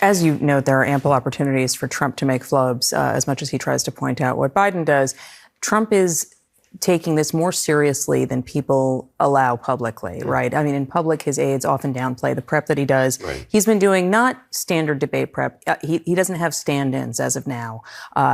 as you note, there are ample opportunities for Trump to make flubs, as much as he tries to point out what Biden does. Trump is taking this more seriously than people allow publicly, right? I mean, in public, his aides often downplay the prep that he does. Right. He's been doing not standard debate prep. He doesn't have stand-ins as of now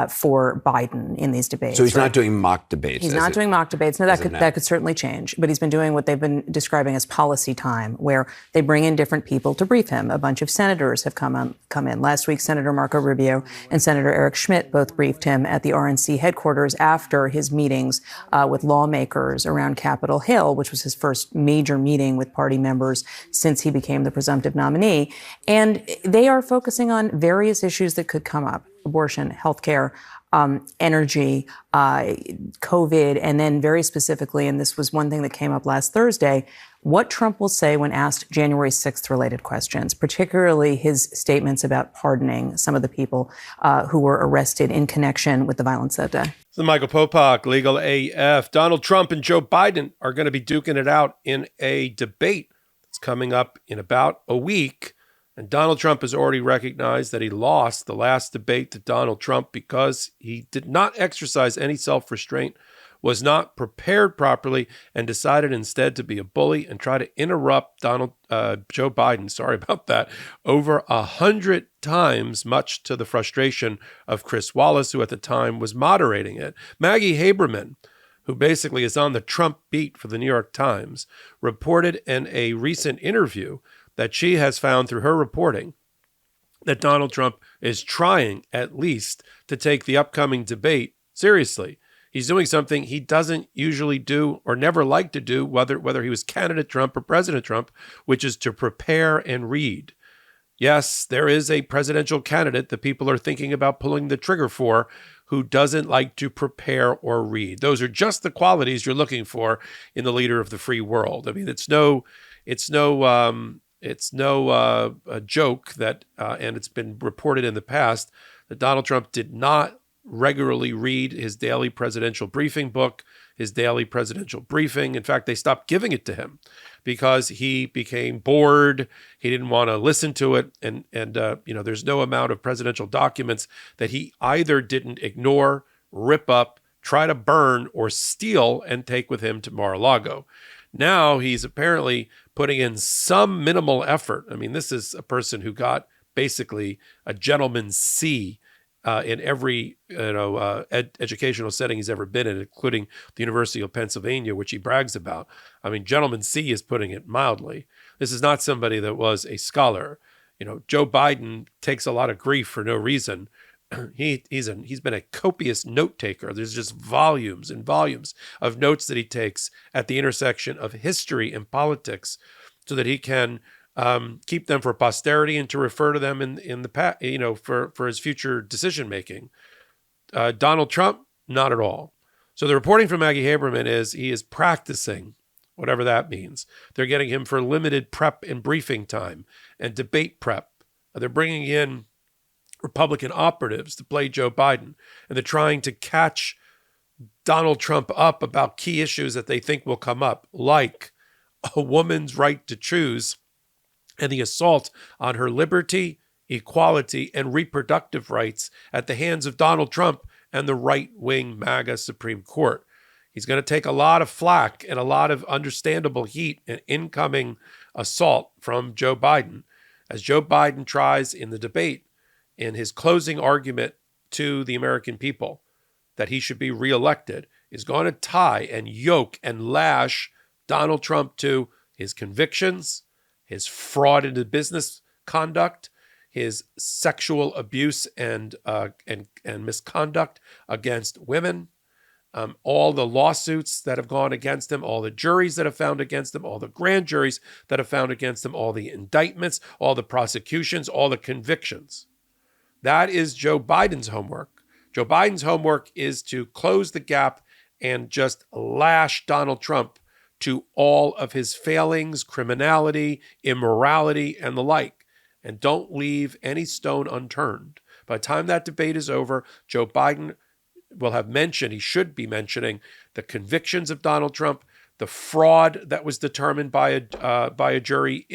for Biden in these debates. So he's not doing mock debates. He's not doing mock debates. No, that could certainly change. But he's been doing what they've been describing as policy time, where they bring in different people to brief him. A bunch of senators have come in. Last week, Senator Marco Rubio and Senator Eric Schmidt both briefed him at the RNC headquarters after his meetings with lawmakers around Capitol Hill, which was his first major meeting with party members since he became the presumptive nominee. And they are focusing on various issues that could come up: abortion, healthcare, energy, COVID, and then very specifically, and this was one thing that came up last Thursday, what Trump will say when asked January 6th related questions, particularly his statements about pardoning some of the people who were arrested in connection with the violence that day. This is Michael Popok, Legal AF. Donald Trump and Joe Biden are going to be duking it out in a debate that's coming up in about a week. And Donald Trump has already recognized that he lost the last debate to Donald Trump because he did not exercise any self-restraint, was not prepared properly, and decided instead to be a bully and try to interrupt Joe Biden, sorry about that, over 100 times, much to the frustration of Chris Wallace, who at the time was moderating it. Maggie Haberman, who basically is on the Trump beat for the New York Times, reported in a recent interview that she has found through her reporting that Donald Trump is trying, at least, to take the upcoming debate seriously. He's doing something he doesn't usually do or never liked to do, whether he was candidate Trump or President Trump, which is to prepare and read. Yes, there is a presidential candidate that people are thinking about pulling the trigger for who doesn't like to prepare or read. Those are just the qualities you're looking for in the leader of the free world. I mean, it's no joke that, and it's been reported in the past, that Donald Trump did not regularly read his daily presidential briefing book, his daily presidential briefing. In fact, they stopped giving it to him because he became bored. He didn't want to listen to it. And there's no amount of presidential documents that he either didn't ignore, rip up, try to burn, or steal and take with him to Mar-a-Lago. Now he's apparently putting in some minimal effort. I mean, this is a person who got basically a gentleman's C in every educational setting he's ever been in, including the University of Pennsylvania, which he brags about. I mean, gentleman C is putting it mildly. This is not somebody that was a scholar. Joe Biden takes a lot of grief for no reason. He's been a copious note taker. There's just volumes and volumes of notes that he takes at the intersection of history and politics, so that he can keep them for posterity and to refer to them in the past, for his future decision making. Donald Trump, not at all. So the reporting from Maggie Haberman is he is practicing, whatever that means. They're getting him for limited prep and briefing time and debate prep. They're bringing in Republican operatives to play Joe Biden, and they're trying to catch Donald Trump up about key issues that they think will come up, like a woman's right to choose and the assault on her liberty, equality, and reproductive rights at the hands of Donald Trump and the right-wing MAGA Supreme Court. He's going to take a lot of flack and a lot of understandable heat and incoming assault from Joe Biden, as Joe Biden tries in the debate, in his closing argument to the American people, that he should be reelected, is going to tie and yoke and lash Donald Trump to his convictions, his fraud into business conduct, his sexual abuse and misconduct against women, all the lawsuits that have gone against him, all the juries that have found against him, all the grand juries that have found against him, all the indictments, all the prosecutions, all the convictions. That is Joe Biden's homework. Joe Biden's homework is to close the gap and just lash Donald Trump to all of his failings, criminality, immorality, and the like, and don't leave any stone unturned. By the time that debate is over, Joe Biden will have mentioned, he should be mentioning, the convictions of Donald Trump, the fraud that was determined by a jury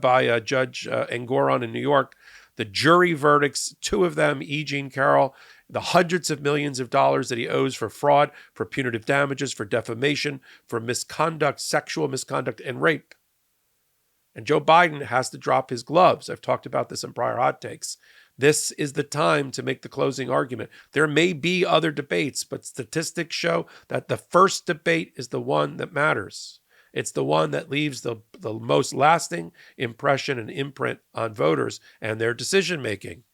by Judge Engoron in New York, The jury verdicts, 2 of them, E. Jean Carroll, the hundreds of millions of dollars that he owes for fraud, for punitive damages, for defamation, for misconduct, sexual misconduct, and rape. And Joe Biden has to drop his gloves. I've talked about this in prior hot takes. This is the time to make the closing argument. There may be other debates, but statistics show that the first debate is the one that matters. It's the one that leaves the most lasting impression and imprint on voters and their decision-making.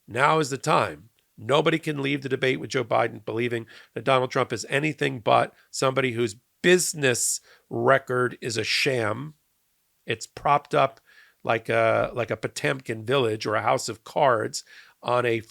Now is the time. Nobody can leave the debate with Joe Biden believing that Donald Trump is anything but somebody whose business record is a sham. It's propped up like a Potemkin village or a house of cards on a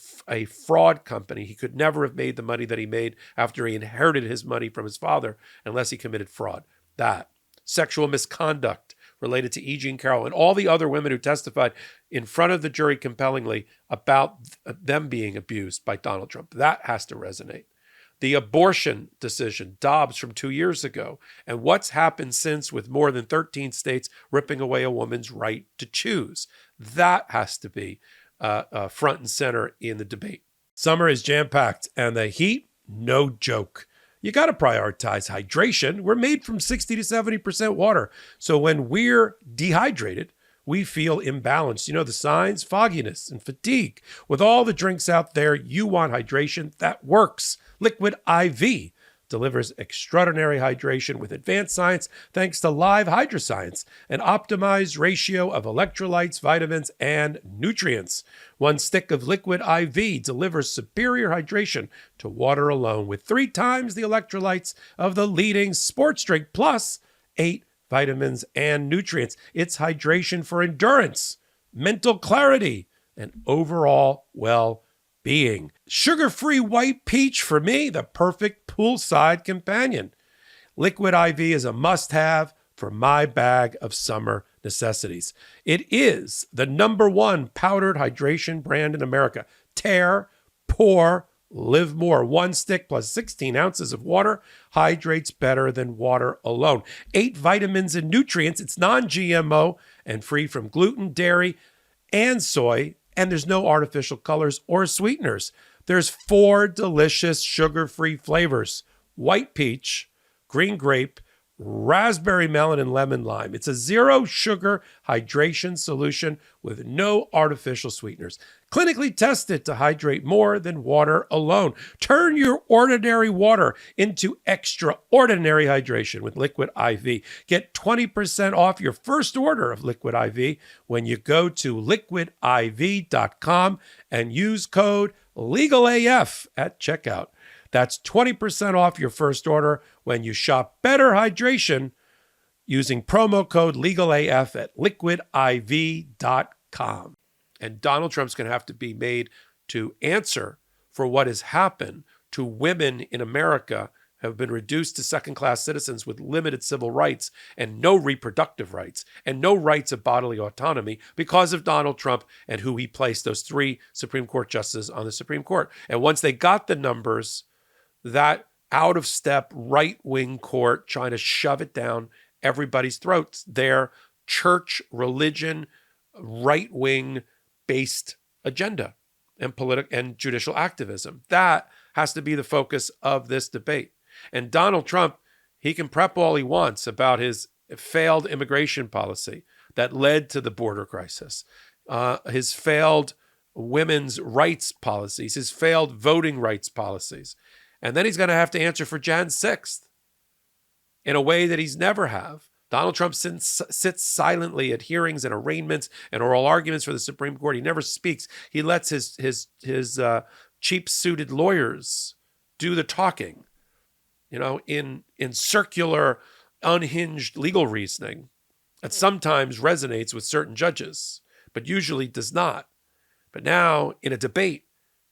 fraud company. He could never have made the money that he made after he inherited his money from his father unless he committed fraud. That. Sexual misconduct related to E. Jean Carroll and all the other women who testified in front of the jury compellingly about them being abused by Donald Trump. That has to resonate. The abortion decision, Dobbs from 2 years ago, and what's happened since with more than 13 states ripping away a woman's right to choose. That has to be front and center in the debate. Summer is jam-packed, and the heat, no joke. You got to prioritize hydration. We're made from 60 to 70% water. So when we're dehydrated, we feel imbalanced. You know the signs? Fogginess and fatigue. With all the drinks out there, you want hydration that works. Liquid IV delivers extraordinary hydration with advanced science thanks to live hydroscience, an optimized ratio of electrolytes, vitamins, and nutrients. 1 stick of Liquid IV delivers superior hydration to water alone with 3 times the electrolytes of the leading sports drink, plus 8 vitamins and nutrients. It's hydration for endurance, mental clarity, and overall well-being. Sugar-free white peach, for me, the perfect poolside companion. Liquid IV is a must-have for my bag of summer necessities. It is the #1 powdered hydration brand in America. Tear, pour, live more. 1 stick plus 16 ounces of water hydrates better than water alone. 8 vitamins and nutrients. It's non-GMO and free from gluten, dairy, and soy. And there's no artificial colors or sweeteners. There's 4 delicious sugar-free flavors: white peach, green grape, raspberry melon, and lemon lime. It's a 0-sugar hydration solution with no artificial sweeteners. Clinically tested to hydrate more than water alone. Turn your ordinary water into extraordinary hydration with Liquid IV. Get 20% off your first order of Liquid IV when you go to liquidiv.com and use code LEGALAF at checkout. That's 20% off your first order when you shop Better Hydration using promo code LEGALAF at liquidiv.com. And Donald Trump's going to have to be made to answer for what has happened to women in America who have been reduced to second-class citizens with limited civil rights and no reproductive rights and no rights of bodily autonomy because of Donald Trump and who he placed those 3 Supreme Court justices on the Supreme Court. And once they got the numbers, that out-of-step right-wing court trying to shove it down everybody's throats, their church, religion, right-wing based agenda and political and judicial activism. That has to be the focus of this debate. And Donald Trump, he can prep all he wants about his failed immigration policy that led to the border crisis, his failed women's rights policies, his failed voting rights policies. And then he's going to have to answer for Jan 6th in a way that he's never have. Donald Trump sits silently at hearings and arraignments and oral arguments for the Supreme Court. He never speaks. He lets his cheap-suited lawyers do the talking, in circular, unhinged legal reasoning that sometimes resonates with certain judges, but usually does not. But now, in a debate,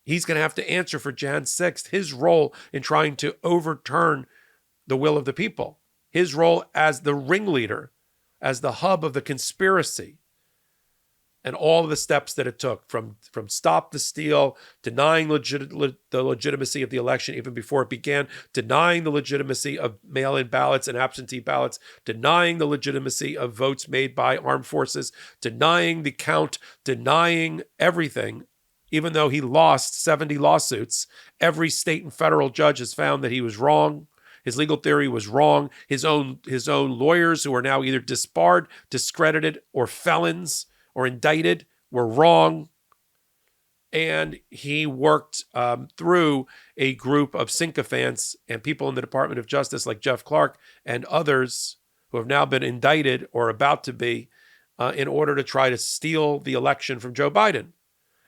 he's going to have to answer for Jan 6th, his role in trying to overturn the will of the people. His role as the ringleader, as the hub of the conspiracy. and all of the steps that it took from stop the steal, denying the legitimacy of the election even before it began, denying the legitimacy of mail-in ballots and absentee ballots, denying the legitimacy of votes made by armed forces, denying the count, denying everything. Even though he lost 70 lawsuits, every state and federal judge has found that he was wrong. His legal theory was wrong. His own lawyers, who are now either disbarred, discredited, or felons or indicted, were wrong. And he worked through a group of sycophants and people in the Department of Justice like Jeff Clark and others who have now been indicted or about to be in order to try to steal the election from Joe Biden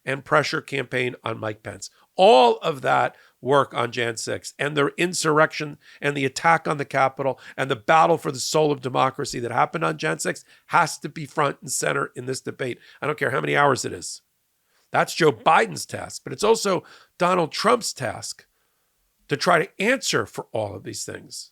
and pressure campaign on Mike Pence. All of that work on Jan 6th and the insurrection and the attack on the Capitol and the battle for the soul of democracy that happened on Jan 6th has to be front and center in this debate. I don't care how many hours it is. That's Joe Biden's task, but it's also Donald Trump's task to try to answer for all of these things.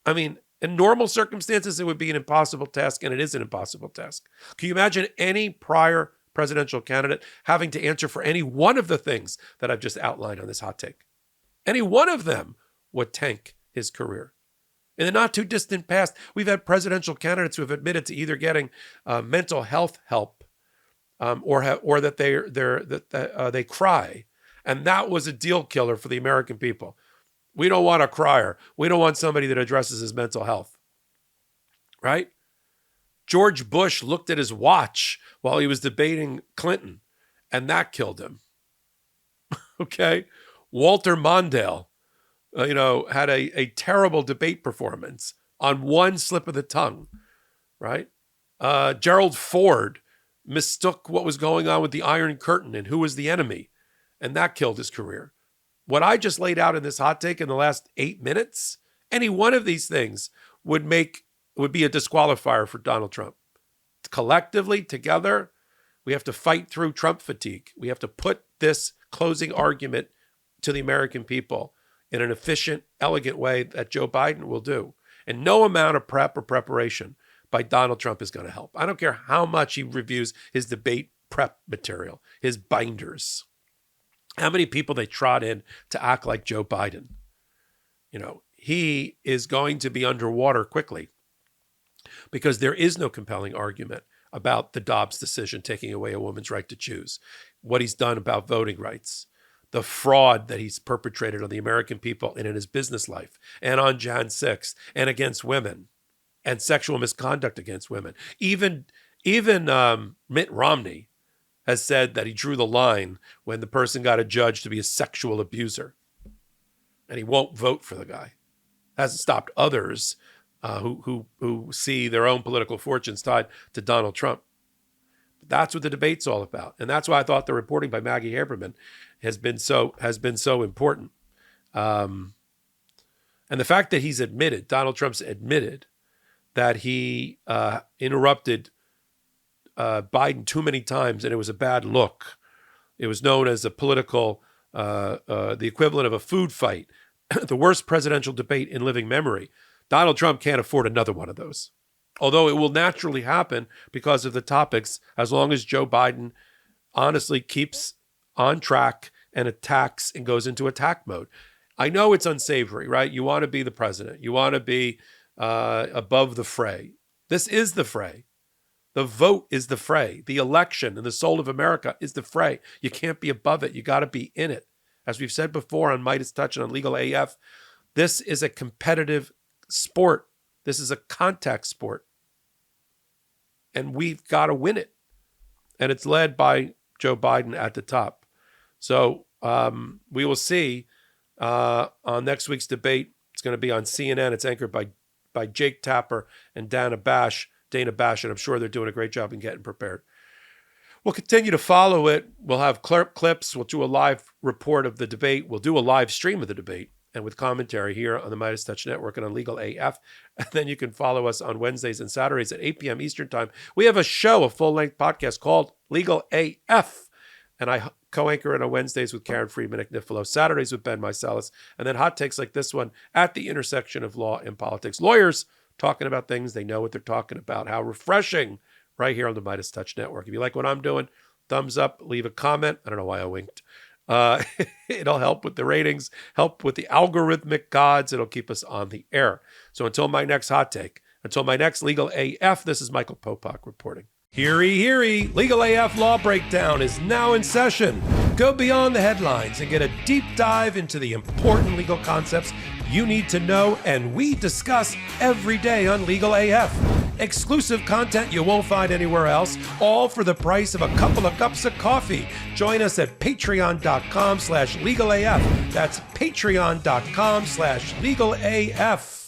I mean, in normal circumstances, it would be an impossible task, and it is an impossible task. Can you imagine any prior presidential candidate having to answer for any one of the things that I've just outlined on this hot take? Any one of them would tank his career. In the not too distant past, we've had presidential candidates who have admitted to either getting mental health help or that they cry, and that was a deal killer for the American people. We don't want a crier. We don't want somebody that addresses his mental health, right? George Bush looked at his watch while he was debating Clinton, and that killed him. Okay? Walter Mondale, had a terrible debate performance on one slip of the tongue, right? Gerald Ford mistook what was going on with the Iron Curtain and who was the enemy, and that killed his career. What I just laid out in this hot take in the last 8 minutes, any one of these things would be a disqualifier for Donald Trump. Collectively, together, we have to fight through Trump fatigue. We have to put this closing argument to the American people in an efficient, elegant way that Joe Biden will do. And no amount of prep or preparation by Donald Trump is going to help. I don't care how much he reviews his debate prep material, his binders, how many people they trot in to act like Joe Biden. He is going to be underwater quickly because there is no compelling argument about the Dobbs decision taking away a woman's right to choose, what he's done about voting rights, the fraud that he's perpetrated on the American people and in his business life and on Jan 6th and against women and sexual misconduct against women. Even Mitt Romney has said that he drew the line when the person got adjudged to be a sexual abuser, and he won't vote for the guy. Hasn't stopped others who see their own political fortunes tied to Donald Trump. That's what the debate's all about, and that's why I thought the reporting by Maggie Haberman has been so important. And the fact that Donald Trump's admitted that he interrupted Biden too many times, and it was a bad look. It was known as a political, the equivalent of a food fight, the worst presidential debate in living memory. Donald Trump can't afford another one of those, although it will naturally happen because of the topics, as long as Joe Biden honestly keeps on track and attacks and goes into attack mode. I know it's unsavory, right? You want to be the president. You want to be above the fray. This is the fray. The vote is the fray. The election and the soul of America is the fray. You can't be above it. You got to be in it. As we've said before on MeidasTouch and on Legal AF, this is a competitive sport. This is a contact sport. And we've got to win it. And it's led by Joe Biden at the top. So we will see on next week's debate. It's going to be on CNN. It's anchored by Jake Tapper and Dana Bash, and I'm sure they're doing a great job in getting prepared. We'll continue to follow it. We'll have clips. We'll do a live report of the debate. We'll do a live stream of the debate and with commentary here on the MeidasTouch Network and on Legal AF. And then you can follow us on Wednesdays and Saturdays at 8 p.m. Eastern Time. We have a show, a full-length podcast called Legal AF. And I co-anchor it on Wednesdays with Karen Friedman, Nick Nifolo, Saturdays with Ben Meiselas, and then hot takes like this one at the intersection of law and politics. Lawyers talking about things, they know what they're talking about. How refreshing right here on the MeidasTouch Network. If you like what I'm doing, thumbs up, leave a comment. I don't know why I winked. It'll help with the ratings, help with the algorithmic gods. It'll keep us on the air. So until my next hot take, until my next Legal AF, this is Michael Popok reporting. Heary, heary, Legal AF Law Breakdown is now in session. Go beyond the headlines and get a deep dive into the important legal concepts you need to know and we discuss every day on Legal AF. Exclusive content you won't find anywhere else, all for the price of a couple of cups of coffee. Join us at patreon.com/legalaf. That's patreon.com/legalaf.